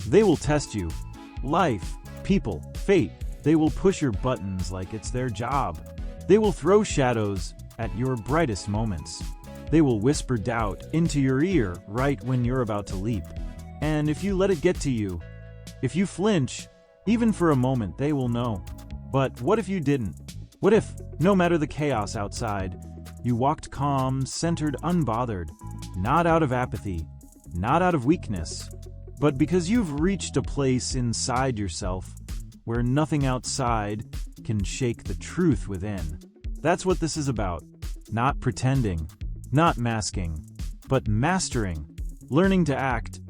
They will test you. Life, people, fate, they will push your buttons like it's their job. They will throw shadows at your brightest moments. They will whisper doubt into your ear right when you're about to leap. And if you let it get to you, if you flinch, even for a moment, they will know. But what if you didn't? What if, no matter the chaos outside, you walked calm, centered, unbothered, not out of apathy, not out of weakness, but because you've reached a place inside yourself where nothing outside can shake the truth within? That's what this is about. Not pretending, not masking, but mastering, learning to act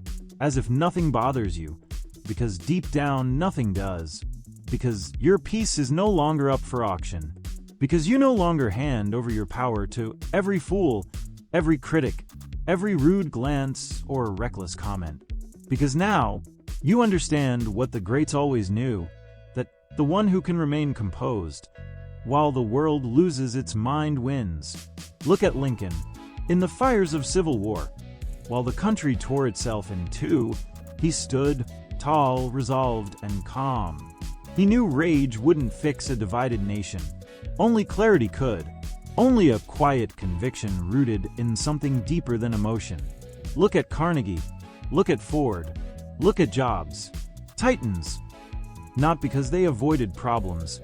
as if nothing bothers you, because deep down nothing does, because your peace is no longer up for auction, because you no longer hand over your power to every fool, every critic, every rude glance or reckless comment, because now you understand what the greats always knew, that the one who can remain composed while the world loses its mind wins. Look at Lincoln. In the fires of civil war, while the country tore itself in two, he stood tall, resolved, and calm. He knew rage wouldn't fix a divided nation. Only clarity could. Only a quiet conviction rooted in something deeper than emotion. Look at Carnegie. Look at Ford. Look at Jobs. Titans. Not because they avoided problems,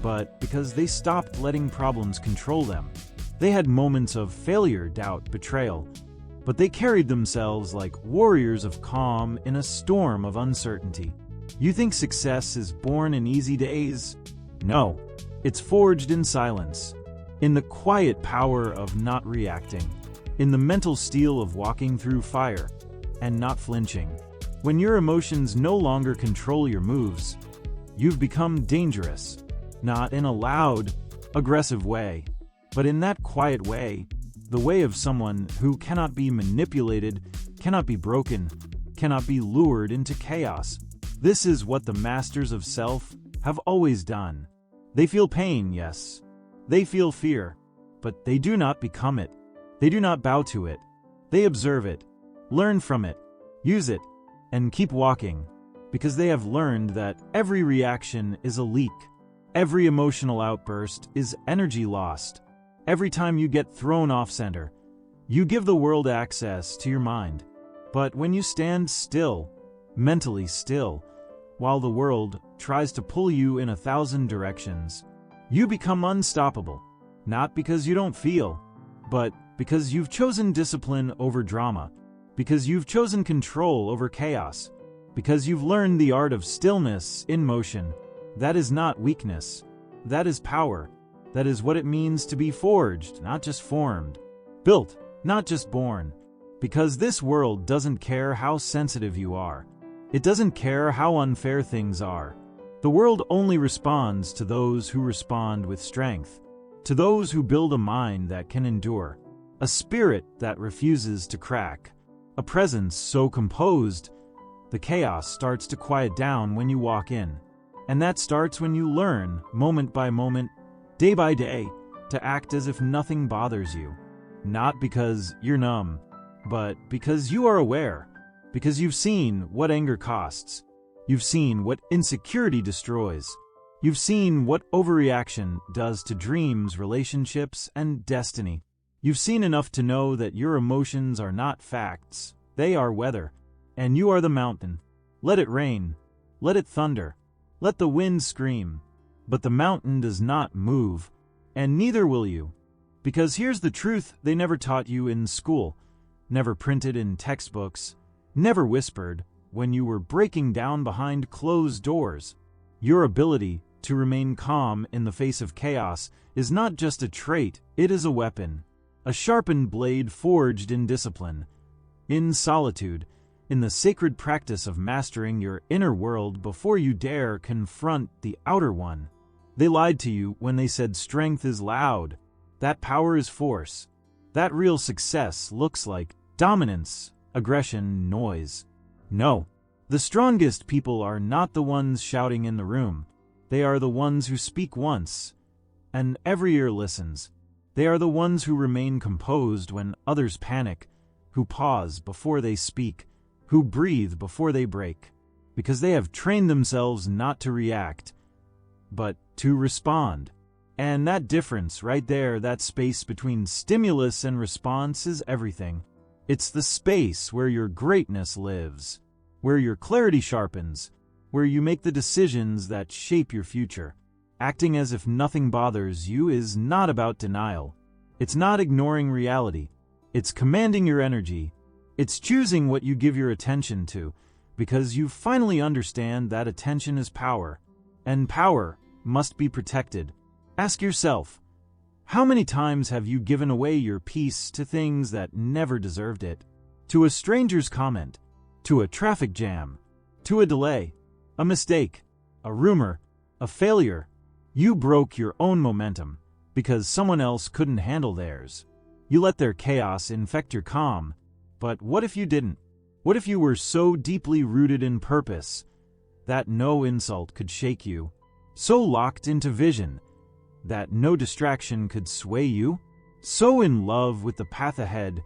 but because they stopped letting problems control them. They had moments of failure, doubt, betrayal, but they carried themselves like warriors of calm in a storm of uncertainty. You think success is born in easy days? No, it's forged in silence, in the quiet power of not reacting, in the mental steel of walking through fire and not flinching. When your emotions no longer control your moves, you've become dangerous, not in a loud, aggressive way, but in that quiet way, the way of someone who cannot be manipulated, cannot be broken, cannot be lured into chaos. This is what the masters of self have always done. They feel pain, yes. They feel fear, but they do not become it. They do not bow to it. They observe it, learn from it, use it, and keep walking, because they have learned that every reaction is a leak. Every emotional outburst is energy lost. Every time you get thrown off center, you give the world access to your mind. But when you stand still, mentally still, while the world tries to pull you in 1,000 directions, you become unstoppable, not because you don't feel, but because you've chosen discipline over drama, because you've chosen control over chaos, because you've learned the art of stillness in motion. That is not weakness. That is power. That is what it means to be forged, not just formed. Built, not just born. Because this world doesn't care how sensitive you are. It doesn't care how unfair things are. The world only responds to those who respond with strength, to those who build a mind that can endure, a spirit that refuses to crack, a presence so composed, the chaos starts to quiet down when you walk in. And that starts when you learn, moment by moment, day by day, to act as if nothing bothers you. Not because you're numb, but because you are aware, because you've seen what anger costs. You've seen what insecurity destroys. You've seen what overreaction does to dreams, relationships, and destiny. You've seen enough to know that your emotions are not facts. They are weather. And you are the mountain. Let it rain. Let it thunder. Let the wind scream. But the mountain does not move, and neither will you. Because here's the truth they never taught you in school, never printed in textbooks, never whispered when you were breaking down behind closed doors. Your ability to remain calm in the face of chaos is not just a trait, it is a weapon. A sharpened blade forged in discipline, in solitude, in the sacred practice of mastering your inner world before you dare confront the outer one. They lied to you when they said strength is loud, that power is force, that real success looks like dominance, aggression, noise. No, the strongest people are not the ones shouting in the room. They are the ones who speak once, and every ear listens. They are the ones who remain composed when others panic, who pause before they speak, who breathe before they break. because they have trained themselves not to react, but to respond. And that difference right there, that space between stimulus and response, is everything. It's the space where your greatness lives, where your clarity sharpens, where you make the decisions that shape your future. Acting as if nothing bothers you is not about denial. It's not ignoring reality. It's commanding your energy. It's choosing what you give your attention to, because you finally understand that attention is power, and power must be protected. Ask yourself, how many times have you given away your peace to things that never deserved it? To a stranger's comment, to a traffic jam, to a delay, a mistake, a rumor, a failure. You broke your own momentum because someone else couldn't handle theirs. You let their chaos infect your calm. But what if you didn't? What if you were so deeply rooted in purpose that no insult could shake you? So locked into vision that no distraction could sway you? So in love with the path ahead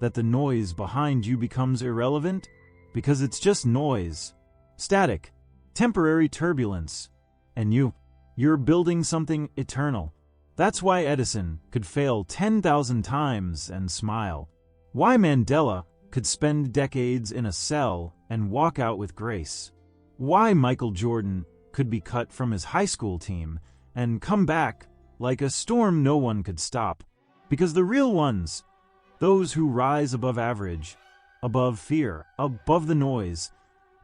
that the noise behind you becomes irrelevant? Because it's just noise, static, temporary turbulence, and you're building something eternal. That's why Edison could fail 10,000 times and smile. Why Mandela could spend decades in a cell and walk out with grace. Why Michael Jordan could be cut from his high school team and come back like a storm no one could stop. Because the real ones, those who rise above average, above fear, above the noise,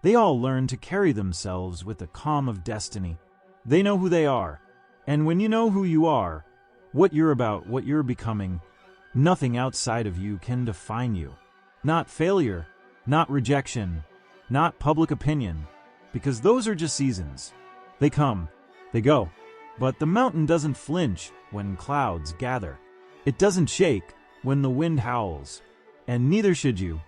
they all learn to carry themselves with the calm of destiny. They know who they are. And when you know who you are, what you're about, what you're becoming, nothing outside of you can define you. Not failure, not rejection, not public opinion, because those are just seasons. They come, they go. But the mountain doesn't flinch when clouds gather. It doesn't shake when the wind howls. And neither should you.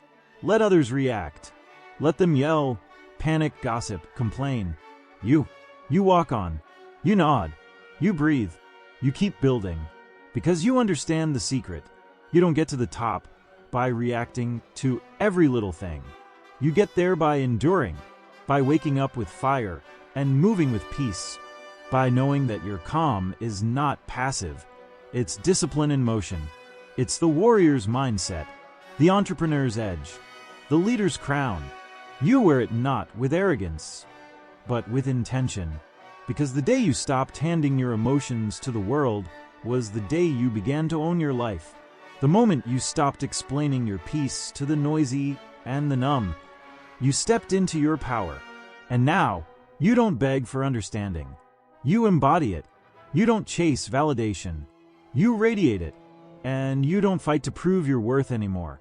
Let others react. Let them yell, panic, gossip, complain. You walk on. You nod. You breathe. You keep building. Because you understand the secret. You don't get to the top by reacting to every little thing. You get there by enduring, by waking up with fire and moving with peace, by knowing that your calm is not passive. It's discipline in motion. It's the warrior's mindset, the entrepreneur's edge, the leader's crown. You wear it not with arrogance, but with intention. Because the day you stopped handing your emotions to the world was the day you began to own your life. The moment you stopped explaining your peace to the noisy and the numb, you stepped into your power. And now, you don't beg for understanding. You embody it. You don't chase validation. You radiate it. And you don't fight to prove your worth anymore.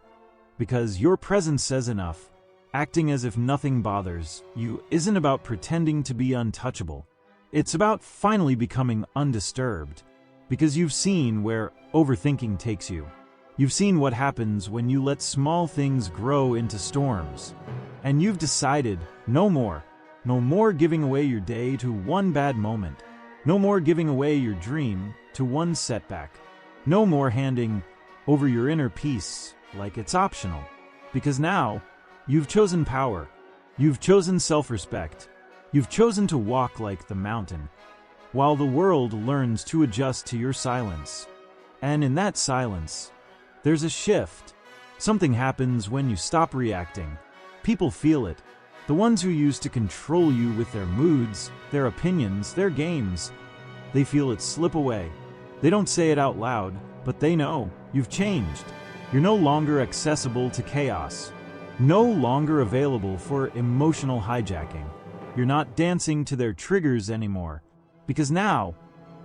Because your presence says enough. Acting as if nothing bothers you isn't about pretending to be untouchable. It's about finally becoming undisturbed. Because you've seen where overthinking takes you. You've seen what happens when you let small things grow into storms. And you've decided no more. No more giving away your day to one bad moment. No more giving away your dream to one setback. No more handing over your inner peace like it's optional. Because now, you've chosen power. You've chosen self-respect. You've chosen to walk like the mountain, while the world learns to adjust to your silence. And in that silence, there's a shift. Something happens when you stop reacting. People feel it. The ones who used to control you with their moods, their opinions, their games, they feel it slip away. They don't say it out loud, but they know you've changed. You're no longer accessible to chaos. No longer available for emotional hijacking. You're not dancing to their triggers anymore. Because now,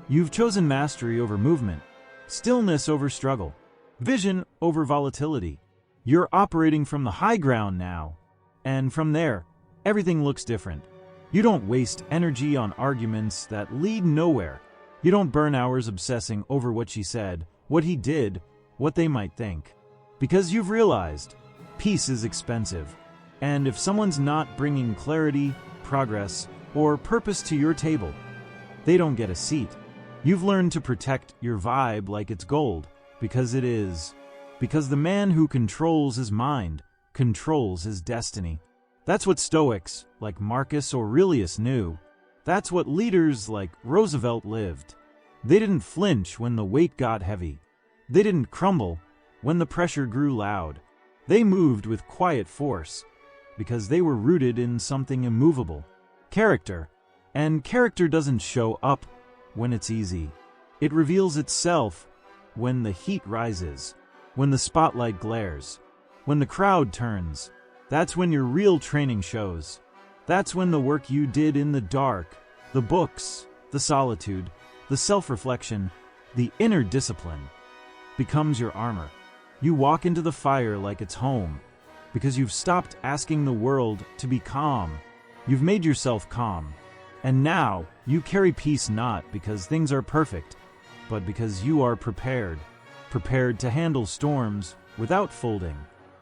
you've chosen mastery over movement, stillness over struggle, vision over volatility. You're operating from the high ground now. And from there, everything looks different. You don't waste energy on arguments that lead nowhere. You don't burn hours obsessing over what she said, what he did, what they might think. Because you've realized peace is expensive. And if someone's not bringing clarity, progress, or purpose to your table, they don't get a seat. You've learned to protect your vibe like it's gold, because it is. Because the man who controls his mind controls his destiny. That's what Stoics like Marcus Aurelius knew. That's what leaders like Roosevelt lived. They didn't flinch when the weight got heavy. They didn't crumble when the pressure grew loud. They moved with quiet force because they were rooted in something immovable, character. And character doesn't show up when it's easy. It reveals itself when the heat rises, when the spotlight glares, when the crowd turns. That's when your real training shows. That's when the work you did in the dark, the books, the solitude, the self-reflection, the inner discipline, becomes your armor. You walk into the fire like it's home, because you've stopped asking the world to be calm. You've made yourself calm. And now you carry peace not because things are perfect, but because you are prepared. Prepared to handle storms without folding.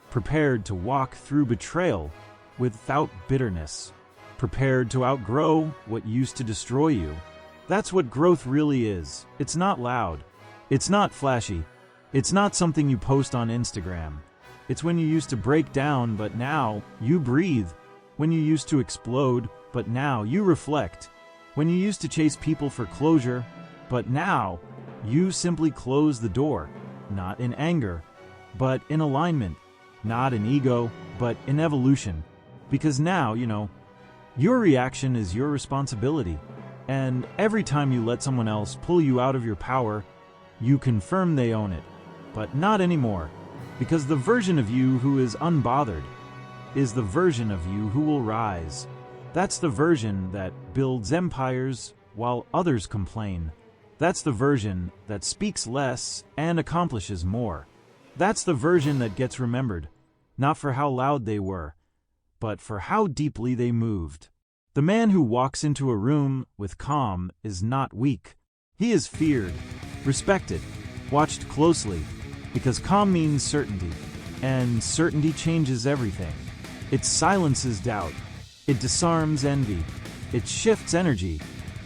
Prepared to walk through betrayal without bitterness. Prepared to outgrow what used to destroy you. That's what growth really is. It's not loud. It's not flashy. It's not something you post on Instagram. It's when you used to break down, but now you breathe. When you used to explode, but now you reflect. When you used to chase people for closure, but now you simply close the door, not in anger, but in alignment, not in ego, but in evolution. Because now, your reaction is your responsibility. And every time you let someone else pull you out of your power, you confirm they own it. But not anymore, because the version of you who is unbothered is the version of you who will rise. That's the version that builds empires while others complain. That's the version that speaks less and accomplishes more. That's the version that gets remembered, not for how loud they were, but for how deeply they moved. The man who walks into a room with calm is not weak. He is feared, respected, watched closely, because calm means certainty, and certainty changes everything. It silences doubt. It disarms envy. It shifts energy.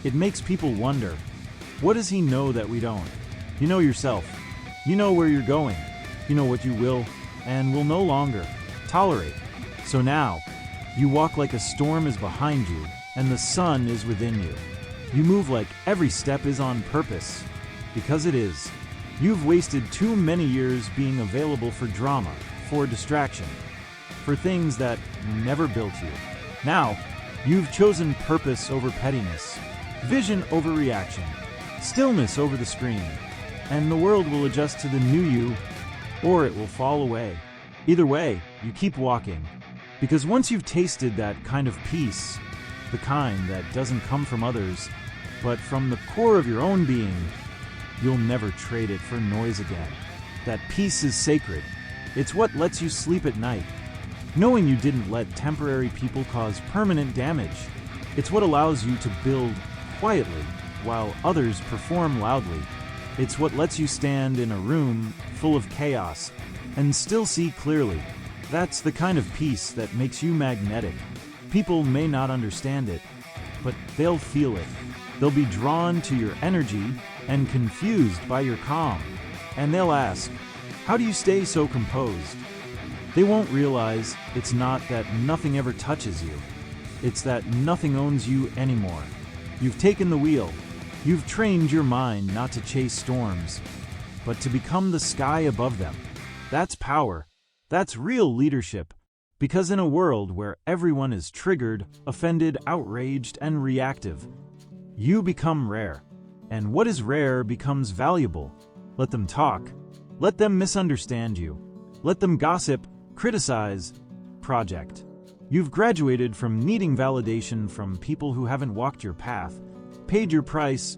It makes people wonder, what does he know that we don't? You know yourself. You know where you're going. You know what you will and will no longer tolerate. So now, you walk like a storm is behind you and the sun is within you. You move like every step is on purpose, because it is. You've wasted too many years being available for drama, for distraction, for things that never built you. Now, you've chosen purpose over pettiness, vision over reaction, stillness over the screen, and the world will adjust to the new you, or it will fall away. Either way, you keep walking, because once you've tasted that kind of peace, the kind that doesn't come from others, but from the core of your own being, you'll never trade it for noise again. That peace is sacred. It's what lets you sleep at night, knowing you didn't let temporary people cause permanent damage. It's what allows you to build quietly while others perform loudly. It's what lets you stand in a room full of chaos and still see clearly. That's the kind of peace that makes you magnetic. People may not understand it, but they'll feel it. They'll be drawn to your energy and confused by your calm. And they'll ask, how do you stay so composed? They won't realize it's not that nothing ever touches you. It's that nothing owns you anymore. You've taken the wheel. You've trained your mind not to chase storms, but to become the sky above them. That's power. That's real leadership. Because in a world where everyone is triggered, offended, outraged, and reactive, you become rare. And what is rare becomes valuable. Let them talk. Let them misunderstand you. Let them gossip, criticize, project. You've graduated from needing validation from people who haven't walked your path, paid your price,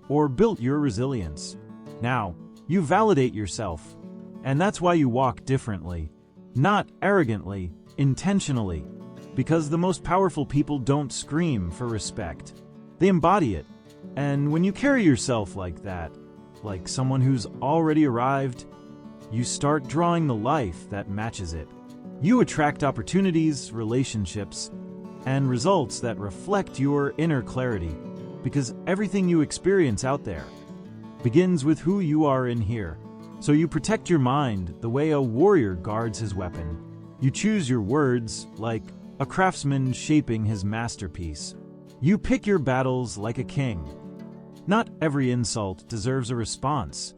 or built your resilience. Now, you validate yourself. And that's why you walk differently. Not arrogantly, intentionally. Because the most powerful people don't scream for respect. They embody it. And when you carry yourself like that, like someone who's already arrived, you start drawing the life that matches it. You attract opportunities, relationships, and results that reflect your inner clarity, because everything you experience out there begins with who you are in here. So you protect your mind the way a warrior guards his weapon. You choose your words like a craftsman shaping his masterpiece. You pick your battles like a king. Not every insult deserves a response.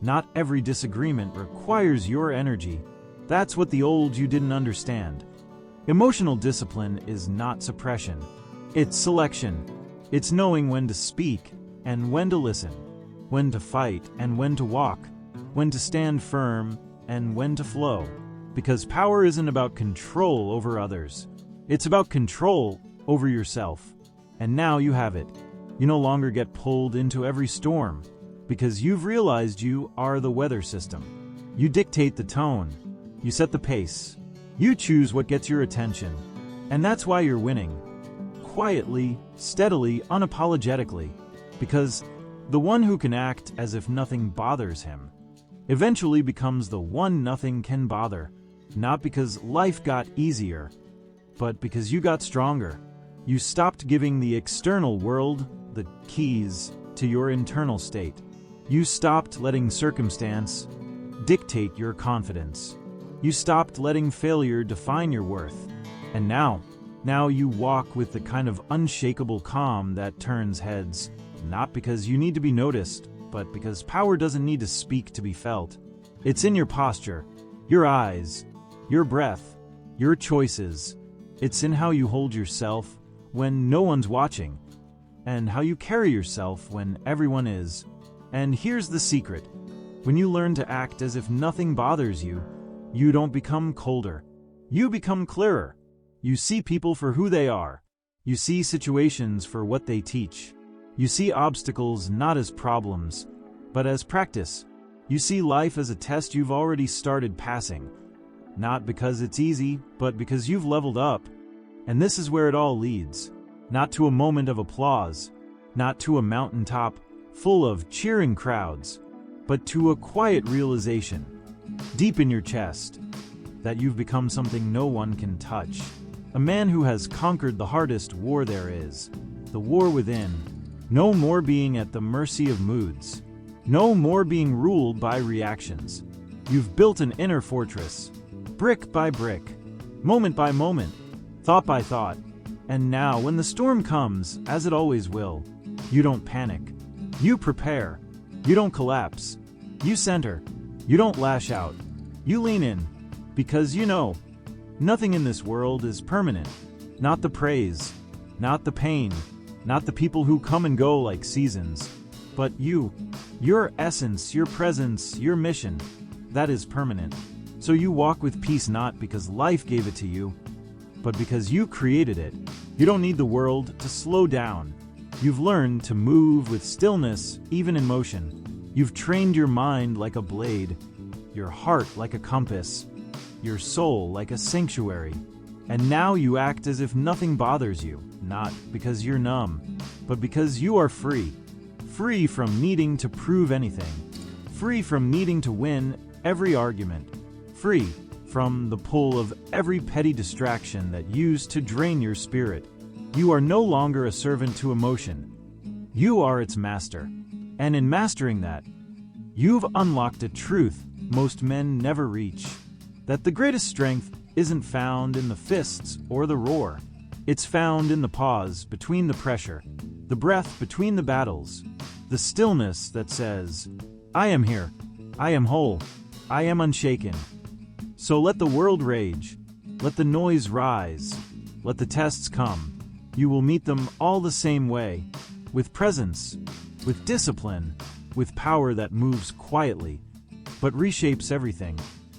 Not every disagreement requires your energy. That's what the old you didn't understand. Emotional discipline is not suppression. It's selection. It's knowing when to speak and when to listen, when to fight and when to walk, when to stand firm and when to flow. Because power isn't about control over others. It's about control over yourself. And now you have it. You no longer get pulled into every storm because you've realized you are the weather system. You dictate the tone. You set the pace. You choose what gets your attention. And that's why you're winning. Quietly, steadily, unapologetically. Because the one who can act as if nothing bothers him eventually becomes the one nothing can bother. Not because life got easier, but because you got stronger. You stopped giving the external world the keys to your internal state. You stopped letting circumstance dictate your confidence. You stopped letting failure define your worth. And now you walk with the kind of unshakable calm that turns heads, not because you need to be noticed, but because power doesn't need to speak to be felt. It's in your posture, your eyes, your breath, your choices. It's in how you hold yourself when no one's watching, and how you carry yourself when everyone is. And here's the secret. When you learn to act as if nothing bothers you, you don't become colder. You become clearer. You see people for who they are. You see situations for what they teach. You see obstacles not as problems, but as practice. You see life as a test you've already started passing. Not because it's easy, but because you've leveled up. And this is where it all leads. Not to a moment of applause, not to a mountaintop full of cheering crowds, but to a quiet realization, deep in your chest, that you've become something no one can touch. A man who has conquered the hardest war there is, the war within. No more being at the mercy of moods. No more being ruled by reactions. You've built an inner fortress, brick by brick, moment by moment, thought by thought. And now, when the storm comes, as it always will, you don't panic. You prepare. You don't collapse. You center. You don't lash out. You lean in. Because you know, nothing in this world is permanent. Not the praise. Not the pain. Not the people who come and go like seasons. But you. Your essence, your presence, your mission. That is permanent. So you walk with peace not because life gave it to you, but because you created it. You don't need the world to slow down. You've learned to move with stillness, even in motion. You've trained your mind like a blade, your heart like a compass, your soul like a sanctuary. And now you act as if nothing bothers you, not because you're numb, but because you are free. Free from needing to prove anything. Free from needing to win every argument. Free from the pull of every petty distraction that used to drain your spirit. You are no longer a servant to emotion. You are its master. And in mastering that, you've unlocked a truth most men never reach. That the greatest strength isn't found in the fists or the roar. It's found in the pause between the pressure, the breath between the battles, the stillness that says, I am here, I am whole, I am unshaken. So let the world rage, let the noise rise, let the tests come. You will meet them all the same way, with presence, with discipline, with power that moves quietly, but reshapes everything.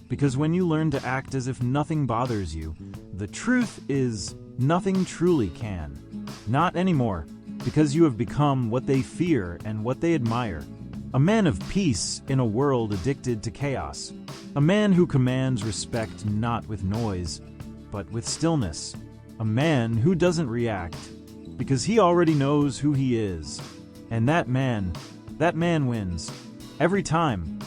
Because when you learn to act as if nothing bothers you, the truth is nothing truly can. Not anymore, because you have become what they fear and what they admire. A man of peace in a world addicted to chaos. A man who commands respect not with noise, but with stillness. A man who doesn't react, because he already knows who he is. And that man wins. Every time.